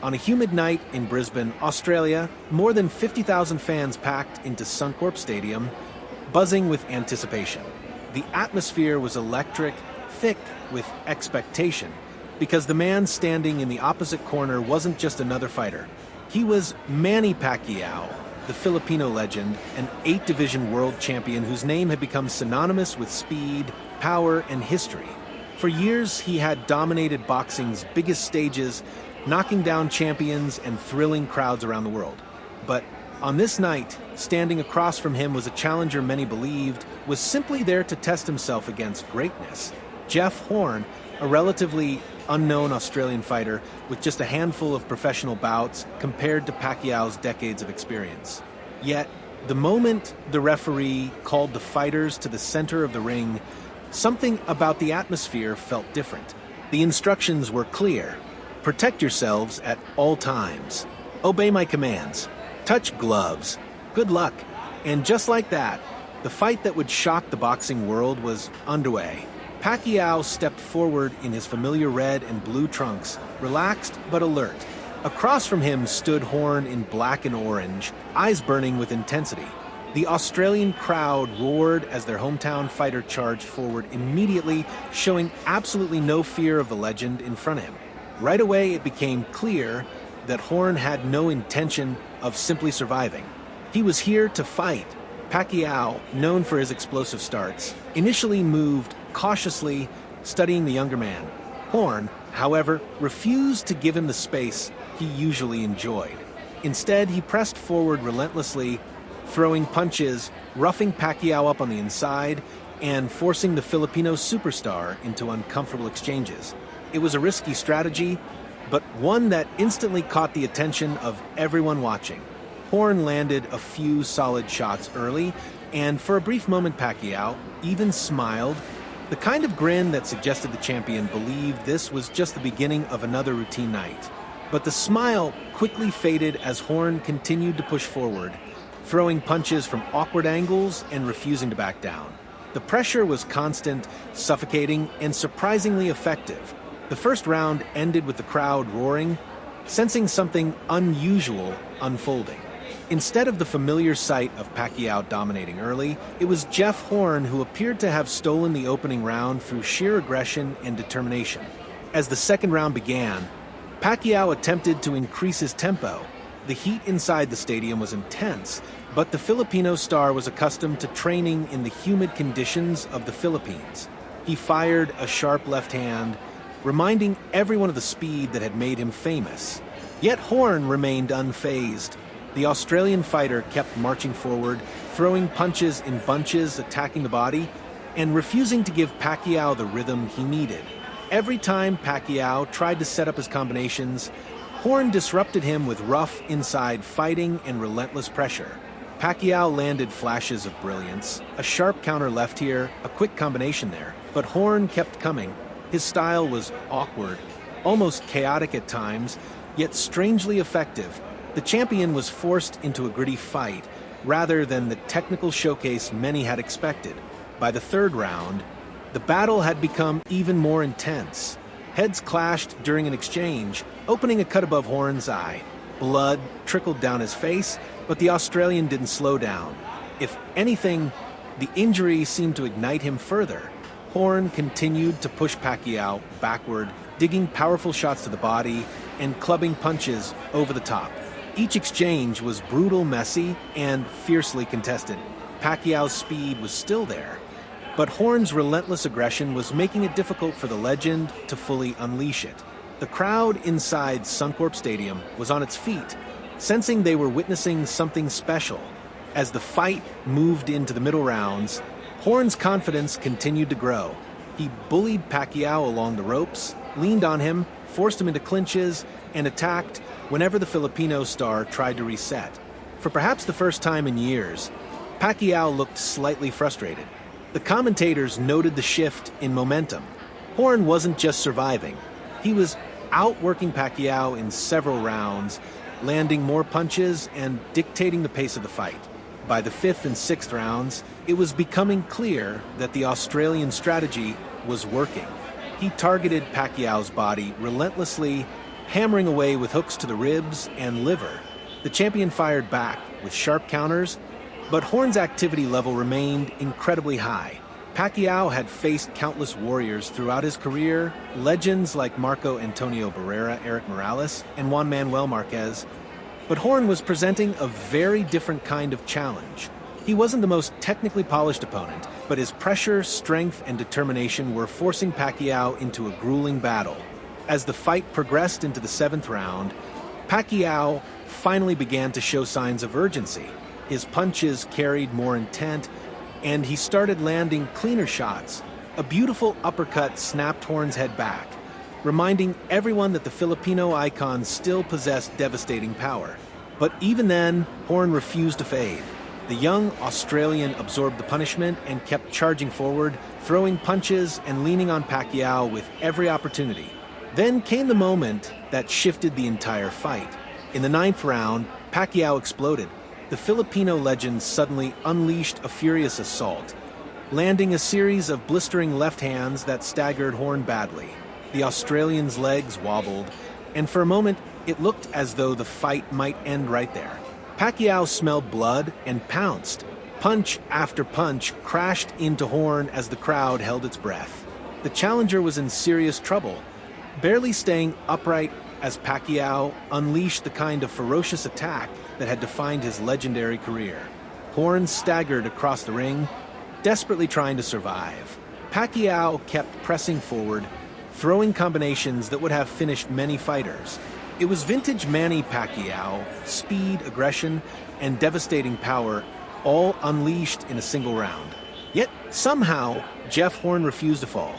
On a humid night in Brisbane, Australia, more than 50,000 fans packed into Suncorp Stadium, buzzing with anticipation. The atmosphere was electric, thick with expectation, because the man standing in the opposite corner wasn't just another fighter. He was Manny Pacquiao, the Filipino legend, an 8-division world champion whose name had become synonymous with speed, power, and history. For years, he had dominated boxing's biggest stages, knocking down champions and thrilling crowds around the world. But on this night, standing across from him was a challenger many believed was simply there to test himself against greatness. Jeff Horn, a relatively unknown Australian fighter with just a handful of professional bouts compared to Pacquiao's decades of experience. Yet, the moment the referee called the fighters to the center of the ring, something about the atmosphere felt different. The instructions were clear. Protect yourselves at all times. Obey my commands. Touch gloves. Good luck. And just like that, the fight that would shock the boxing world was underway. Pacquiao stepped forward in his familiar red and blue trunks, relaxed but alert. Across from him stood Horn in black and orange, eyes burning with intensity. The Australian crowd roared as their hometown fighter charged forward immediately, showing absolutely no fear of the legend in front of him. Right away, it became clear that Horn had no intention of simply surviving. He was here to fight. Pacquiao, known for his explosive starts, initially moved cautiously, studying the younger man. Horn, however, refused to give him the space he usually enjoyed. Instead, he pressed forward relentlessly, throwing punches, roughing Pacquiao up on the inside, and forcing the Filipino superstar into uncomfortable exchanges. It was a risky strategy, but one that instantly caught the attention of everyone watching. Horn landed a few solid shots early, and for a brief moment Pacquiao even smiled, the kind of grin that suggested the champion believed this was just the beginning of another routine night. But the smile quickly faded as Horn continued to push forward, throwing punches from awkward angles and refusing to back down. The pressure was constant, suffocating, and surprisingly effective. The first round ended with the crowd roaring, sensing something unusual unfolding. Instead of the familiar sight of Pacquiao dominating early, it was Jeff Horn who appeared to have stolen the opening round through sheer aggression and determination. As the second round began, Pacquiao attempted to increase his tempo. The heat inside the stadium was intense, but the Filipino star was accustomed to training in the humid conditions of the Philippines. He fired a sharp left hand, reminding everyone of the speed that had made him famous. Yet Horn remained unfazed. The Australian fighter kept marching forward, throwing punches in bunches, attacking the body, and refusing to give Pacquiao the rhythm he needed. Every time Pacquiao tried to set up his combinations, Horn disrupted him with rough inside fighting and relentless pressure. Pacquiao landed flashes of brilliance, a sharp counter left here, a quick combination there, but Horn kept coming. His style was awkward, almost chaotic at times, yet strangely effective. The champion was forced into a gritty fight, rather than the technical showcase many had expected. By the third round, the battle had become even more intense. Heads clashed during an exchange, opening a cut above Horn's eye. Blood trickled down his face, but the Australian didn't slow down. If anything, the injury seemed to ignite him further. Horn continued to push Pacquiao backward, digging powerful shots to the body and clubbing punches over the top. Each exchange was brutal, messy, and fiercely contested. Pacquiao's speed was still there, but Horn's relentless aggression was making it difficult for the legend to fully unleash it. The crowd inside Suncorp Stadium was on its feet, sensing they were witnessing something special. As the fight moved into the middle rounds, Horn's confidence continued to grow. He bullied Pacquiao along the ropes, leaned on him, forced him into clinches, and attacked whenever the Filipino star tried to reset. For perhaps the first time in years, Pacquiao looked slightly frustrated. The commentators noted the shift in momentum. Horn wasn't just surviving. He was outworking Pacquiao in several rounds, landing more punches and dictating the pace of the fight. By the fifth and sixth rounds, it was becoming clear that the Australian strategy was working. He targeted Pacquiao's body relentlessly, hammering away with hooks to the ribs and liver. The champion fired back with sharp counters, but Horn's activity level remained incredibly high. Pacquiao had faced countless warriors throughout his career, legends like Marco Antonio Barrera, Eric Morales, and Juan Manuel Marquez, but Horn was presenting a very different kind of challenge. He wasn't the most technically polished opponent, but his pressure, strength, and determination were forcing Pacquiao into a grueling battle. As the fight progressed into the 7th round, Pacquiao finally began to show signs of urgency. His punches carried more intent, and he started landing cleaner shots. A beautiful uppercut snapped Horn's head back, reminding everyone that the Filipino icon still possessed devastating power. But even then, Horn refused to fade. The young Australian absorbed the punishment and kept charging forward, throwing punches and leaning on Pacquiao with every opportunity. Then came the moment that shifted the entire fight. In the 9th round, Pacquiao exploded. The Filipino legend suddenly unleashed a furious assault, landing a series of blistering left hands that staggered Horn badly. The Australian's legs wobbled, and for a moment, it looked as though the fight might end right there. Pacquiao smelled blood and pounced. Punch after punch crashed into Horn as the crowd held its breath. The challenger was in serious trouble, barely staying upright as Pacquiao unleashed the kind of ferocious attack that had defined his legendary career. Horn staggered across the ring, desperately trying to survive. Pacquiao kept pressing forward, throwing combinations that would have finished many fighters. It was vintage Manny Pacquiao, speed, aggression, and devastating power, all unleashed in a single round. Yet, somehow, Jeff Horn refused to fall.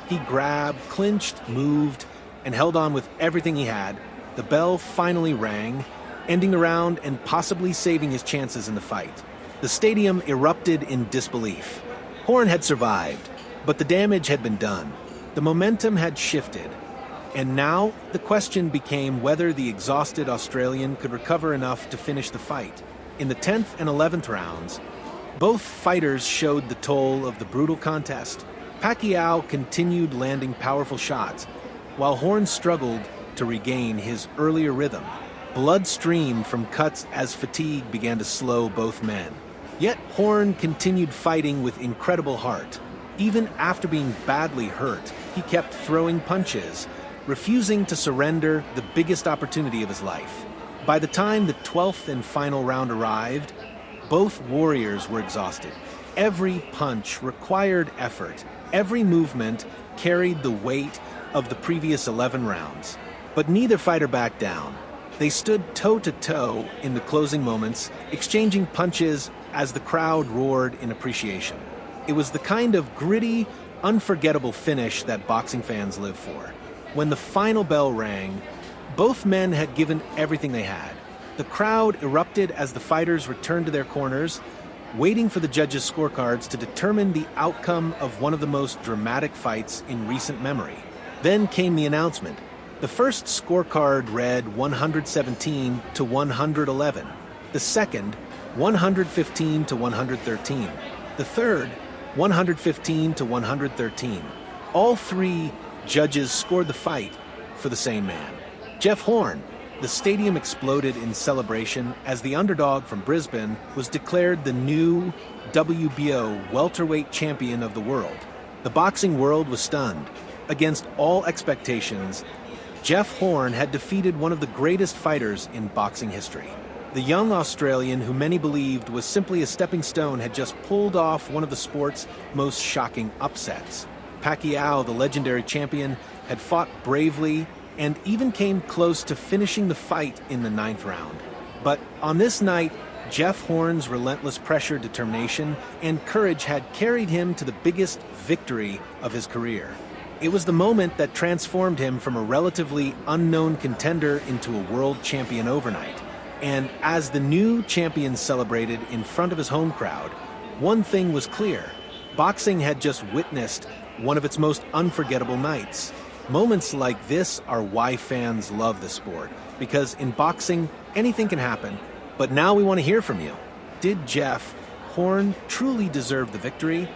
He grabbed, clinched, moved, and held on with everything he had. The bell finally rang, ending the round and possibly saving his chances in the fight. The stadium erupted in disbelief. Horn had survived, but the damage had been done. The momentum had shifted, and now the question became whether the exhausted Australian could recover enough to finish the fight. In the 10th and 11th rounds, both fighters showed the toll of the brutal contest. Pacquiao continued landing powerful shots, while Horn struggled to regain his earlier rhythm. Blood streamed from cuts as fatigue began to slow both men. Yet Horn continued fighting with incredible heart. Even after being badly hurt, he kept throwing punches, refusing to surrender the biggest opportunity of his life. By the time the 12th and final round arrived, both warriors were exhausted. Every punch required effort. Every movement carried the weight of the previous 11 rounds. But neither fighter backed down. They stood toe-to-toe in the closing moments, exchanging punches as the crowd roared in appreciation. It was the kind of gritty, unforgettable finish that boxing fans live for. When the final bell rang, both men had given everything they had. The crowd erupted as the fighters returned to their corners, waiting for the judges' scorecards to determine the outcome of one of the most dramatic fights in recent memory. Then came the announcement. The first scorecard read 117 to 111. The second, 115 to 113. The third, 115 to 113. All three judges scored the fight for the same man, Jeff Horn. The stadium exploded in celebration as the underdog from Brisbane was declared the new WBO welterweight champion of the world. The boxing world was stunned. Against all expectations, Jeff Horn had defeated one of the greatest fighters in boxing history. The young Australian, who many believed was simply a stepping stone, had just pulled off one of the sport's most shocking upsets. Pacquiao, the legendary champion, had fought bravely and even came close to finishing the fight in the 9th round. But on this night, Jeff Horn's relentless pressure, determination, and courage had carried him to the biggest victory of his career. It was the moment that transformed him from a relatively unknown contender into a world champion overnight. And as the new champion celebrated in front of his home crowd, one thing was clear. Boxing had just witnessed one of its most unforgettable nights. Moments like this are why fans love the sport, because in boxing, anything can happen. But now we want to hear from you. Did Jeff Horn truly deserve the victory?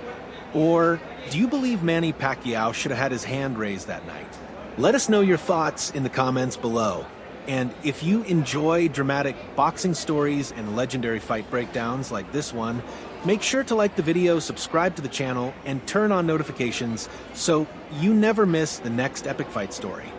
Or do you believe Manny Pacquiao should have had his hand raised that night? Let us know your thoughts in the comments below. And if you enjoy dramatic boxing stories and legendary fight breakdowns like this one, make sure to like the video, subscribe to the channel, and turn on notifications so you never miss the next epic fight story.